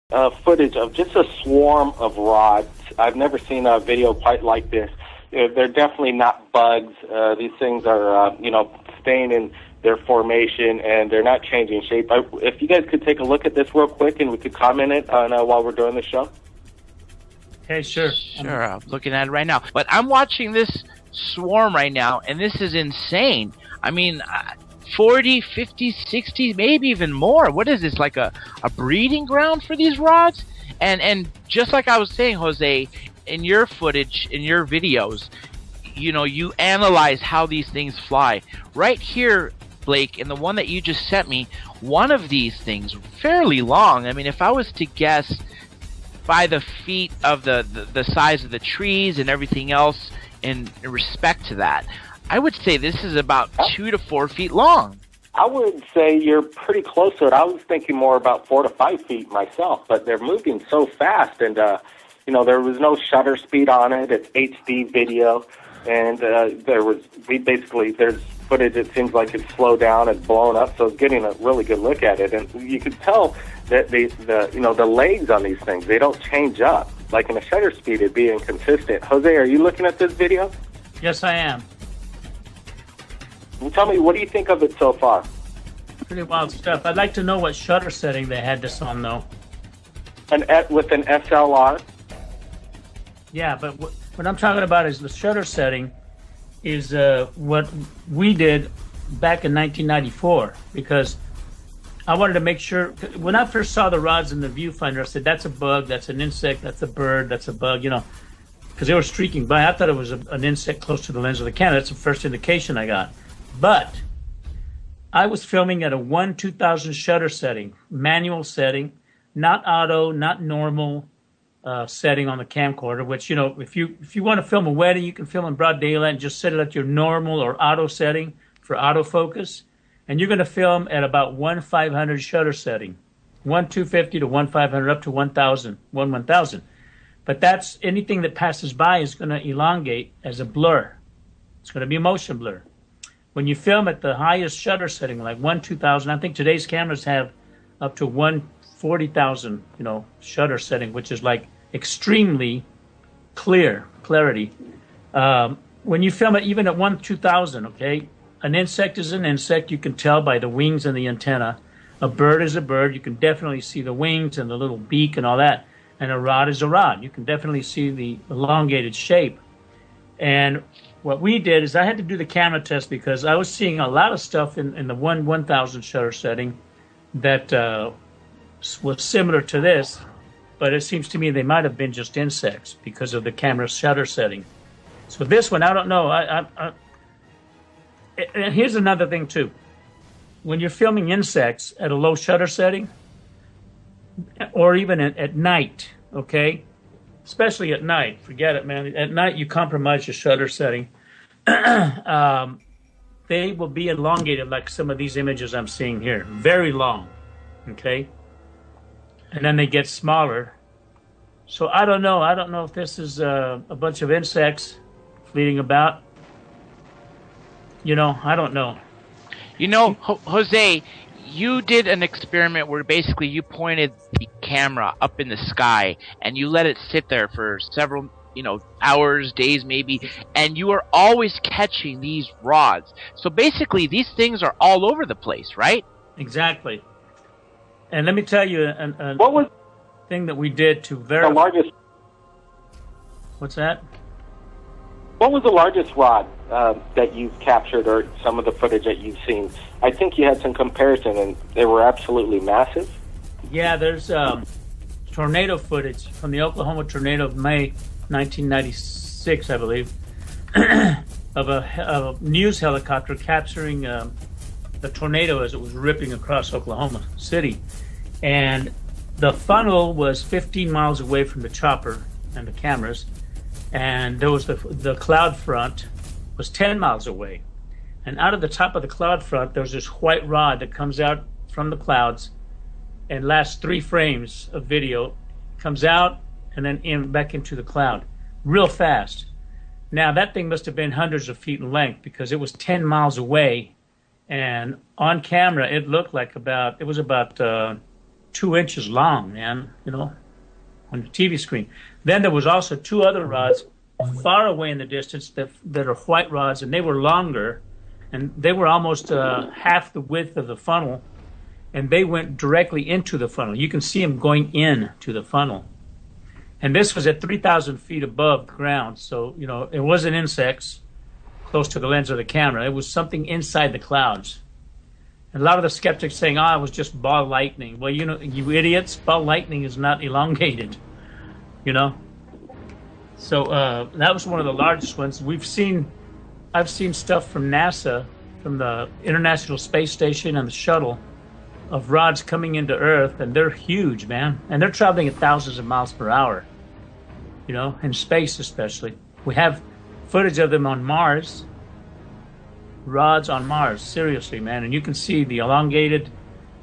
footage of just a swarm of rods. I've never seen a video quite like this. They're definitely not bugs. These things are, staying in their formation, and they're not changing shape. If you guys could take a look at this real quick, and we could comment it on while we're doing the show. Okay, sure. Sure, I'm looking at it right now. But I'm watching this swarm right now, and this is insane. I mean, 40, 50, 60, maybe even more. What is this, like a breeding ground for these rods? And just like I was saying, Jose, in your footage, in your videos, you analyze how these things fly. Right here, Blake, in the one that you just sent me, one of these things, fairly long. I mean, if I was to guess by the feet of the size of the trees and everything else in respect to that, I would say this is about 2 to 4 feet long. I would say you're pretty close to it. I was thinking more about 4 to 5 feet myself, but they're moving so fast, and there was no shutter speed on it. It's HD video, and there's footage. It seems like it's slowed down and blown up, so it's getting a really good look at it, and you could tell that the legs on these things, they don't change up. Like in a shutter speed, it'd be inconsistent. Jose, are you looking at this video? Yes, I am. Well, tell me, what do you think of it so far? Pretty wild stuff. I'd like to know what shutter setting they had this on, though. With an SLR? Yeah, but what I'm talking about is the shutter setting is what we did back in 1994, because I wanted to make sure, when I first saw the rods in the viewfinder, I said, that's a bug, that's an insect, that's a bird, that's a bug, because they were streaking by. I thought it was an insect close to the lens of the camera. That's the first indication I got. But I was filming at a 1/2000 shutter setting, manual setting, not auto, not normal setting on the camcorder, which, if you want to film a wedding, you can film in broad daylight and just set it at your normal or auto setting for autofocus. And you're going to film at about 1/500 shutter setting, 1/250 to 1/500 up to 1,000, 1/1000. But that's anything that passes by is going to elongate as a blur. It's going to be a motion blur. When you film at the highest shutter setting, like 1/2000, I think today's cameras have up to 1/40,000, shutter setting, which is like extremely clarity. When you film it even at 1/2000, okay, an insect is an insect. You can tell by the wings and the antenna. A bird is a bird. You can definitely see the wings and the little beak and all that. And a rod is a rod. You can definitely see the elongated shape. And what we did is I had to do the camera test because I was seeing a lot of stuff in the 1/1000 shutter setting that was similar to this, but it seems to me they might have been just insects because of the camera shutter setting. So this one, I don't know. And here's another thing too. When you're filming insects at a low shutter setting, or even at night, okay? Especially at night, forget it, man. At night, you compromise your shutter setting. They will be elongated like some of these images I'm seeing here. Very long, okay? And then they get smaller. So I don't know. I don't know if this is a bunch of insects fleeting about. I don't know. Jose, you did an experiment where basically you pointed the camera up in the sky and you let it sit there for several, hours, days maybe, and you are always catching these rods. So basically these things are all over the place, right? Exactly. And let me tell you what was thing that we did to verify. The largest. What's that? What was the largest rod that you've captured, or some of the footage that you've seen? I think you had some comparison, and they were absolutely massive. Yeah, there's tornado footage from the Oklahoma tornado of May 1996, I believe, of a news helicopter capturing the tornado as it was ripping across Oklahoma City. And the funnel was 15 miles away from the chopper and the cameras, and there was the cloud front was 10 miles away. And out of the top of the cloud front, there's this white rod that comes out from the clouds and lasts 3 frames of video, comes out and then back into the cloud real fast. Now, that thing must have been hundreds of feet in length because it was 10 miles away. And on camera, it looked like it was about 2 inches long, man, on the TV screen. Then there was also two other rods far away in the distance that are white rods, and they were longer, and they were almost half the width of the funnel, and they went directly into the funnel. You can see them going in to the funnel. And this was at 3,000 feet above the ground, so, it wasn't insects close to the lens of the camera. It was something inside the clouds. And a lot of the skeptics saying, it was just ball lightning. Well, you idiots, ball lightning is not elongated, So that was one of the largest ones. I've seen stuff from NASA, from the International Space Station and the shuttle, of rods coming into Earth, and they're huge, man. And they're traveling at thousands of miles per hour, in space especially. We have footage of them on Mars, rods on Mars, seriously, man. And you can see the elongated,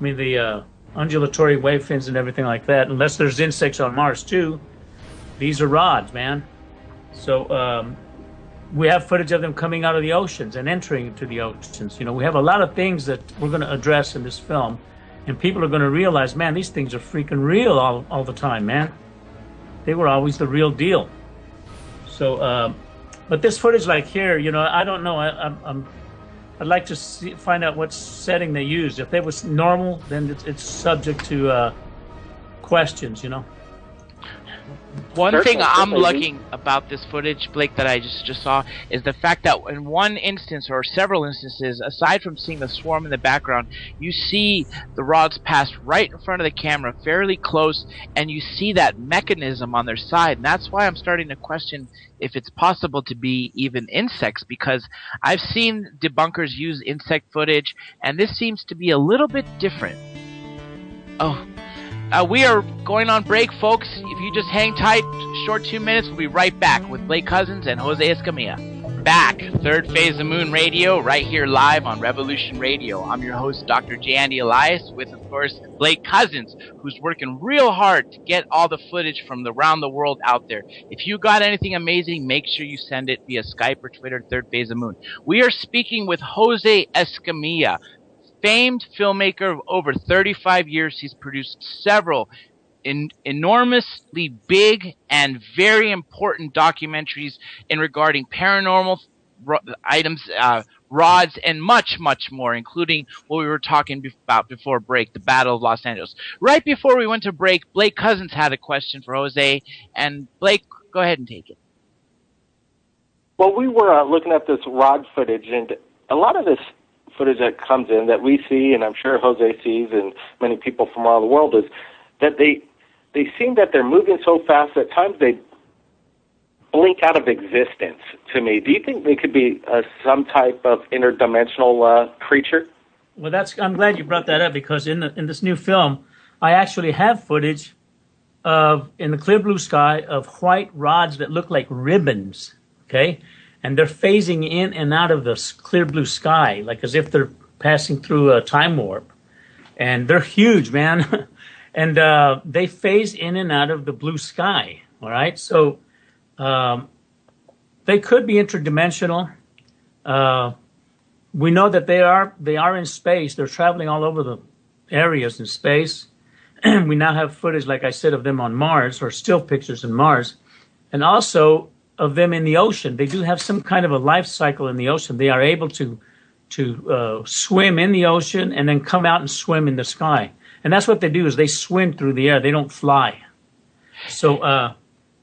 the undulatory wave fins and everything like that. Unless there's insects on Mars too, these are rods, man. So we have footage of them coming out of the oceans and entering into the oceans. We have a lot of things that we're going to address in this film, and people are going to realize, man, these things are freaking real all the time, man. They were always the real deal. So, but this footage, like here, I don't know. I'd like to find out what setting they used. If it was normal, then it's subject to questions, One thing I'm liking about this footage, Blake, that I just saw is the fact that in one instance or several instances, aside from seeing the swarm in the background, you see the rods pass right in front of the camera, fairly close, and you see that mechanism on their side. And that's why I'm starting to question if it's possible to be even insects, because I've seen debunkers use insect footage, and this seems to be a little bit different. We are going on break, folks. If you just hang tight, short 2 minutes, we'll be right back with Blake Cousins and Jose Escamilla. Back, Third Phase of Moon Radio, right here live on Revolution Radio. I'm your host, Dr. J. Andy Elias, with, of course, Blake Cousins, who's working real hard to get all the footage from around the world out there. If you got anything amazing, make sure you send it via Skype or Twitter, Third Phase of Moon. We are speaking with Jose Escamilla, famed filmmaker of over 35 years. He's produced several enormously big and very important documentaries in regarding paranormal items, rods, and much, much more, including what we were talking about before break, the Battle of Los Angeles. Right before we went to break, Blake Cousins had a question for Jose, and Blake, go ahead and take it. Well, we were looking at this rod footage, and a lot of this footage that comes in that we see, and I'm sure Jose sees, and many people from around the world, is that they seem that they're moving so fast at times they blink out of existence to me. Do you think they could be some type of interdimensional creature? Well, I'm glad you brought that up, because in this new film, I actually have footage of, in the clear blue sky, of white rods that look like ribbons, okay? And they're phasing in and out of the clear blue sky, like as if they're passing through a time warp. And they're huge, man. And they phase in and out of the blue sky, all right? So they could be interdimensional. We know that they are in space. They're traveling all over the areas in space. We now have footage, like I said, of them on Mars, or still pictures in Mars. And also of them in the ocean. They do have some kind of a life cycle in the ocean. They are able to swim in the ocean and then come out and swim in the sky. And that's what they do, is they swim through the air. They don't fly. So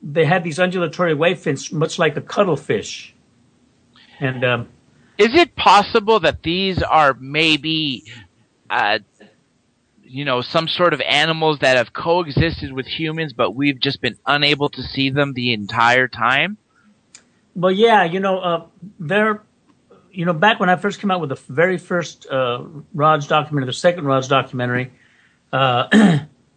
they have these undulatory wave fins, much like a cuttlefish. And is it possible that these are maybe some sort of animals that have coexisted with humans, but we've just been unable to see them the entire time? Well, yeah, they're, back when I first came out with the very first Rods documentary, the second Rods documentary,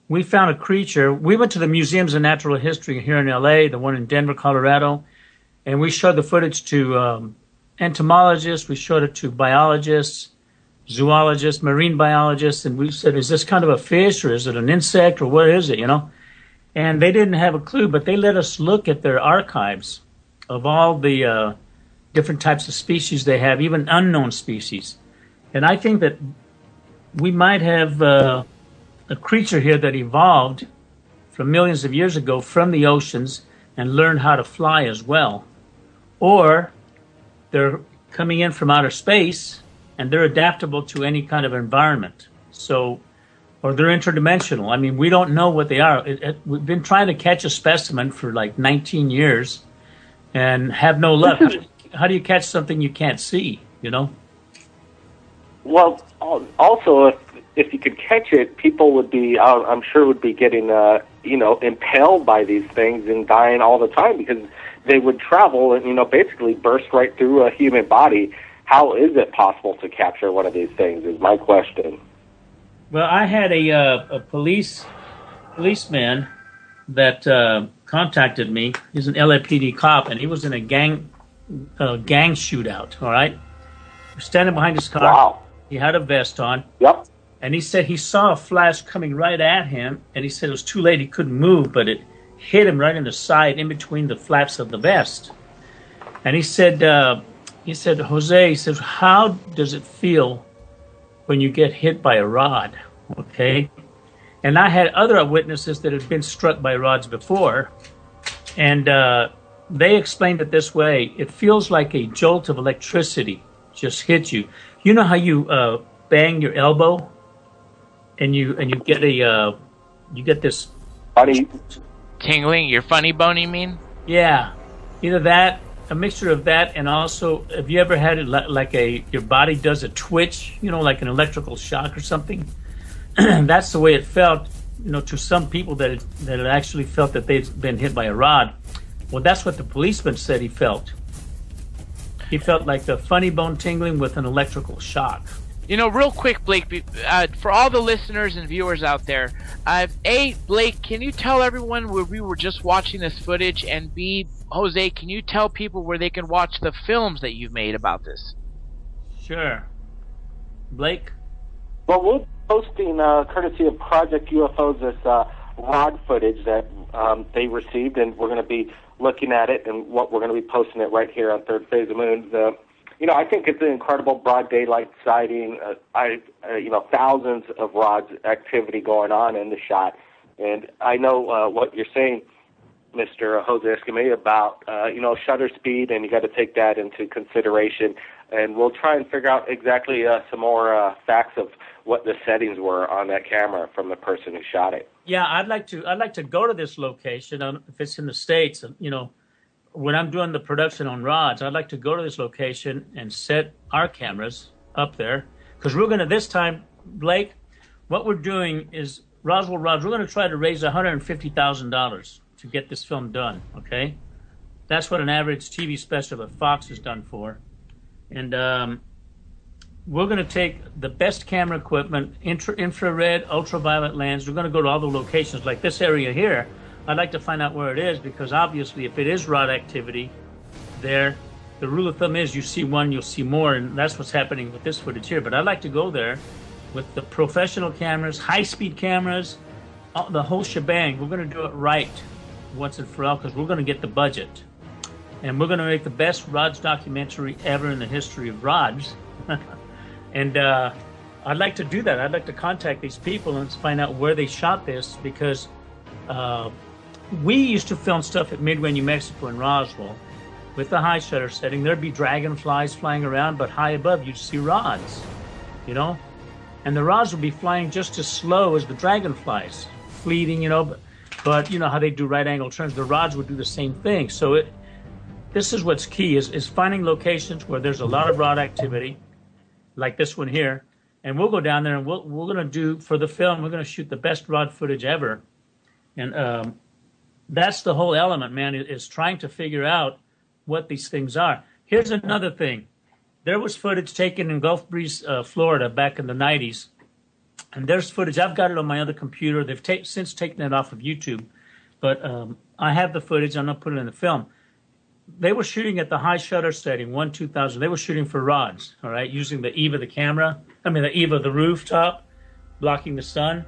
we found a creature. We went to the Museums of Natural History here in L.A., the one in Denver, Colorado, and we showed the footage to entomologists, we showed it to biologists, zoologists, marine biologists, and we said, is this kind of a fish, or is it an insect, or what is it, And they didn't have a clue, but they let us look at their archives of all the different types of species they have, even unknown species. And I think that we might have a creature here that evolved from millions of years ago from the oceans and learned how to fly as well. Or they're coming in from outer space and they're adaptable to any kind of environment. So, or they're interdimensional. I mean, we don't know what they are. We've been trying to catch a specimen for like 19 years and have no luck. How do you catch something you can't see, you know? Well, also, if you could catch it, people would be, I'm sure, would be getting, impaled by these things and dying all the time because they would travel and, basically burst right through a human body. How is it possible to capture one of these things is my question. Well, I had a policeman that contacted me. He's an LAPD cop, and he was in a gang shootout, all right? He was standing behind his car. Wow. He had a vest on. Yep. And he said he saw a flash coming right at him, and he said it was too late. He couldn't move, but it hit him right in the side in between the flaps of the vest. And he said, Jose, he says, how does it feel when you get hit by a rod? Okay. And I had other witnesses that had been struck by rods before, and they explained it this way. It feels like a jolt of electricity just hit you. You know how you bang your elbow and you get you get this funny tingling, your funny bone, you mean? Yeah, either that, a mixture of that, and also, have you ever had it like your body does a twitch, like an electrical shock or something? That's the way it felt, to some people that had actually felt that they'd been hit by a rod. Well, that's what the policeman said he felt. He felt like the funny bone tingling with an electrical shock. Real quick, Blake, for all the listeners and viewers out there, Blake, can you tell everyone where we were just watching this footage? And B, Jose, can you tell people where they can watch the films that you've made about this? Sure. Blake? Well, we're posting, courtesy of Project UFOs, this rod footage that they received, and we're going to be looking at it, and what we're going to be posting it right here on Third Phase of Moon. I think it's an incredible broad daylight sighting. Thousands of rods activity going on in the shot. And I know what you're saying, Mr. Jose Escamilla, about, shutter speed, and you got to take that into consideration. And we'll try and figure out exactly some more facts of what the settings were on that camera from the person who shot it. Yeah, I'd like to go to this location if it's in the States. When I'm doing the production on rods, I'd like to go to this location and set our cameras up there, because we're going to, this time, Blake, what we're doing is Roswell Rods. We're going to try to raise $150,000 to get this film done. Okay, that's what an average TV special at Fox is done for, and we're going to take the best camera equipment, infrared, ultraviolet lens. We're going to go to all the locations like this area here. I'd like to find out where it is, because obviously if it is rod activity there, the rule of thumb is you see one, you'll see more, and that's what's happening with this footage here. But I'd like to go there with the professional cameras, high-speed cameras, the whole shebang. We're going to do it right once and for all, because we're going to get the budget. And we're going to make the best rods documentary ever in the history of rods. And I'd like to do that. I'd like to contact these people and find out where they shot this, because we used to film stuff at Midway, New Mexico and Roswell with the high shutter setting. There'd be dragonflies flying around, but high above you'd see rods, and the rods would be flying just as slow as the dragonflies, fleeting, but you know how they do right angle turns, the rods would do the same thing. So this is what's key, is finding locations where there's a lot of rod activity, like this one here, and we'll go down there and we're going to do, for the film, we're going to shoot the best rod footage ever. And that's the whole element, man, is trying to figure out what these things are. Here's another thing. There was footage taken in Gulf Breeze, Florida, back in the 90s. And there's footage. I've got it on my other computer. They've since taken it off of YouTube. But I have the footage. I'm not putting it in the film. They were shooting at the high shutter setting, 1-2000. They were shooting for rods, all right, using the eave of the camera. The eave of the rooftop, blocking the sun.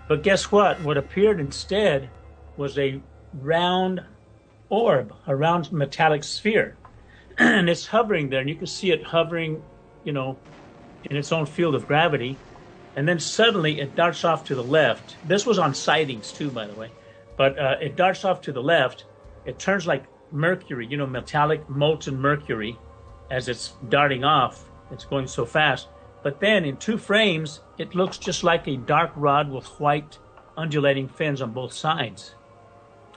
But guess what? What appeared instead was a round orb, a round metallic sphere. And it's hovering there, and you can see it hovering, in its own field of gravity. and then suddenly it darts off to the left. This was on sightings too, by the way. But it darts off to the left. It turns like mercury, you know, metallic molten mercury as it's darting off. It's going so fast. But then in 2 frames, it looks just like a dark rod with white undulating fins on both sides.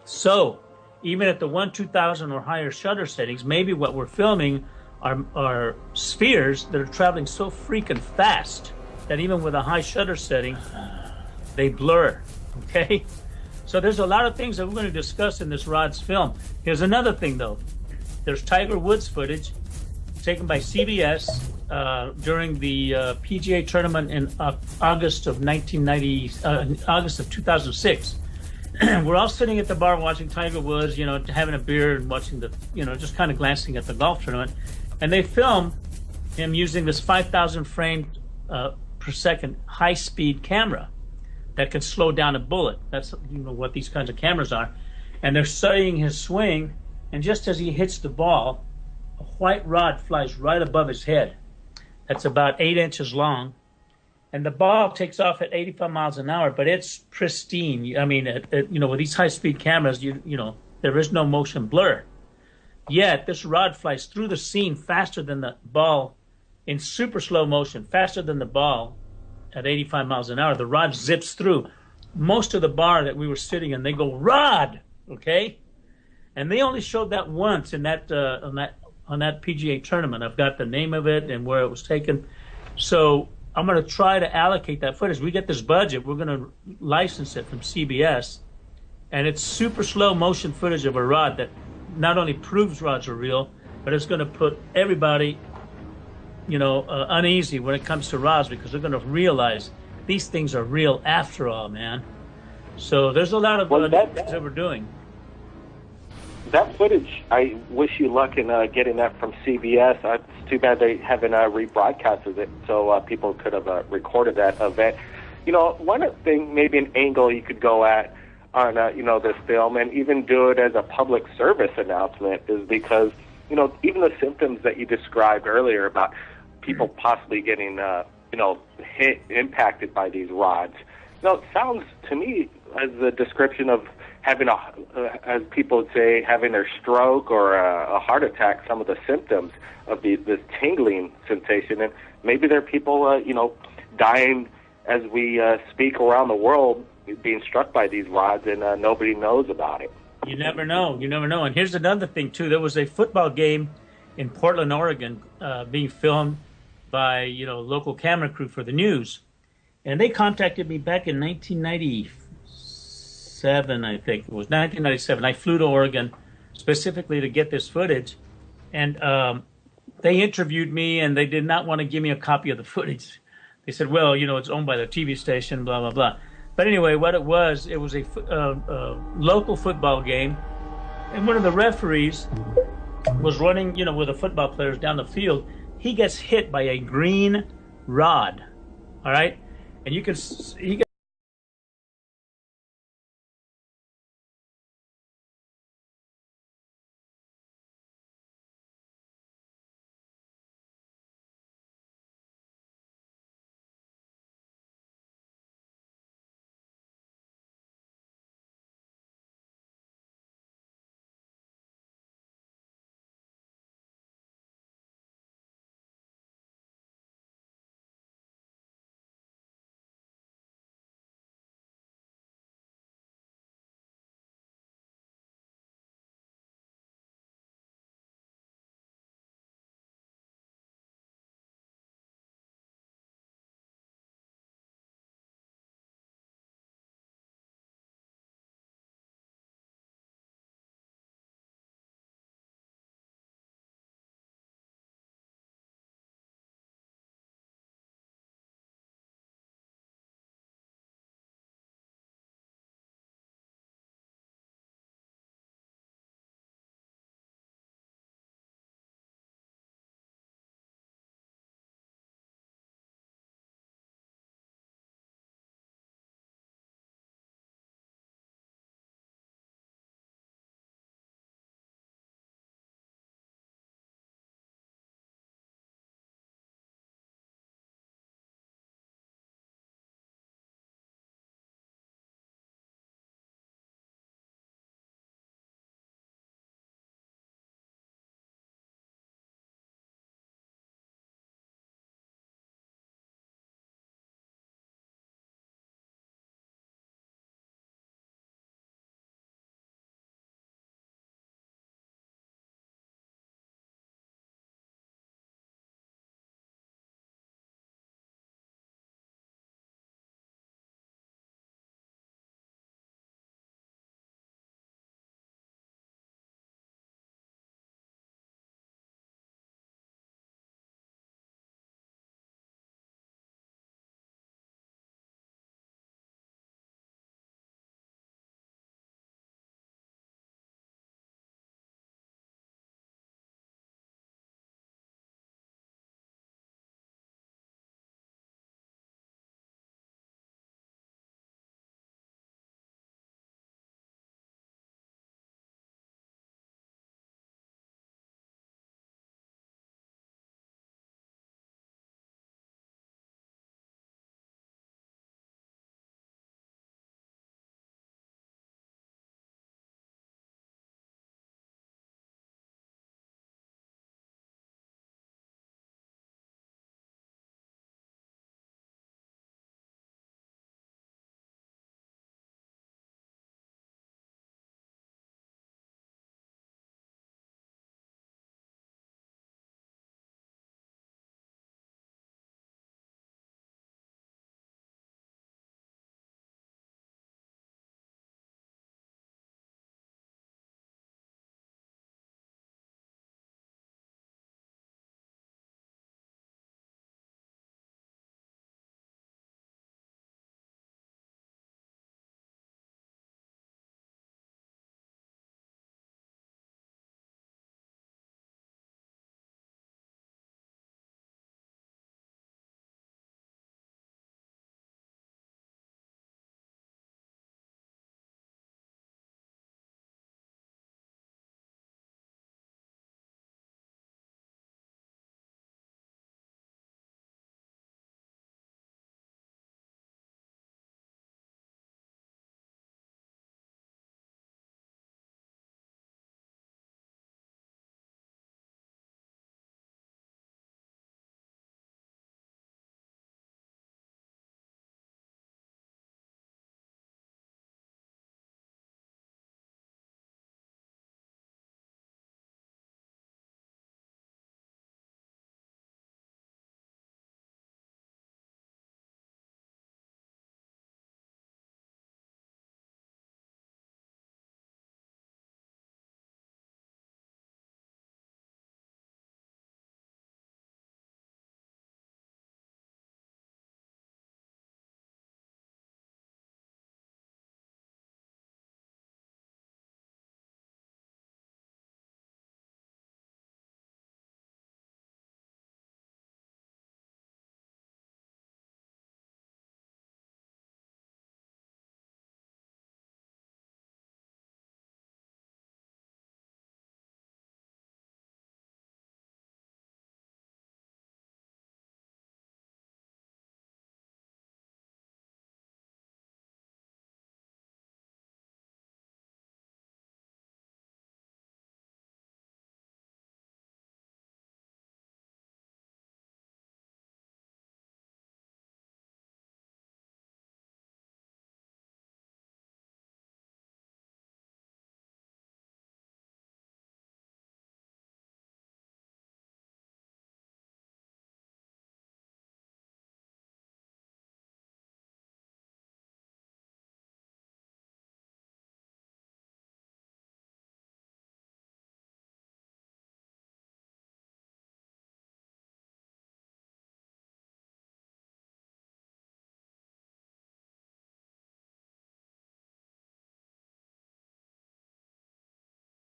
So even at the 1/2000 or higher shutter settings, maybe what we're filming are spheres that are traveling so freaking fast that even with a high shutter setting, they blur, okay? So there's a lot of things that we're going to discuss in this Rod's film. Here's another thing, though. There's Tiger Woods footage taken by CBS during the PGA tournament in August of 2006. We're all sitting at the bar watching Tiger Woods, you know, having a beer and watching the, you know, just kind of glancing at the golf tournament. And they film him using this 5,000 frame per second high-speed camera that can slow down a bullet. That's, you know, what these kinds of cameras are. And they're studying his swing, and just as he hits the ball, a white rod flies right above his head. That's about 8 inches long, and the ball takes off at 85 miles an hour, but it's pristine. I mean, you know, with these high-speed cameras, you know, there is no motion blur. Yet this rod flies through the scene faster than the ball, in super slow motion, faster than the ball at 85 miles an hour. The rod zips through. Most of the bar that we were sitting in, they go, "Rod!" Okay? And they only showed that once in that on that PGA tournament. I've got the name of it and where it was taken. So I'm going to try to allocate that footage. We get this budget. We're going to license it from CBS. And it's super slow motion footage of a rod that not only proves rods are real, but it's going to put everybody, you know, uneasy when it comes to rods, because they're going to realize these things are real after all, man. So there's a lot of things that we're doing. That footage, I wish you luck in getting that from CBS. It's too bad they haven't rebroadcasted it, so people could have recorded that event. You know, one thing, maybe an angle you could go at on, you know, this film, and even do it as a public service announcement, is because, you know, even the symptoms that you described earlier about people possibly getting, you know, impacted by these rods, you know, it sounds to me as a description of having as people would say, having their stroke or a heart attack, some of the symptoms of this tingling sensation. And maybe there are people, you know, dying as we speak around the world, being struck by these rods, and nobody knows about it. You never know. You never know. And here's another thing, too. There was a football game in Portland, Oregon, being filmed by, you know, local camera crew for the news. And they contacted me back in 1997, I think. It was 1997. I flew to Oregon specifically to get this footage. And they interviewed me, and they did not want to give me a copy of the footage. They said, well, you know, it's owned by the TV station, blah, blah, blah. But anyway, what it was a local football game. And one of the referees was running, you know, with the football players down the field. He gets hit by a green rod, all right? And you can, he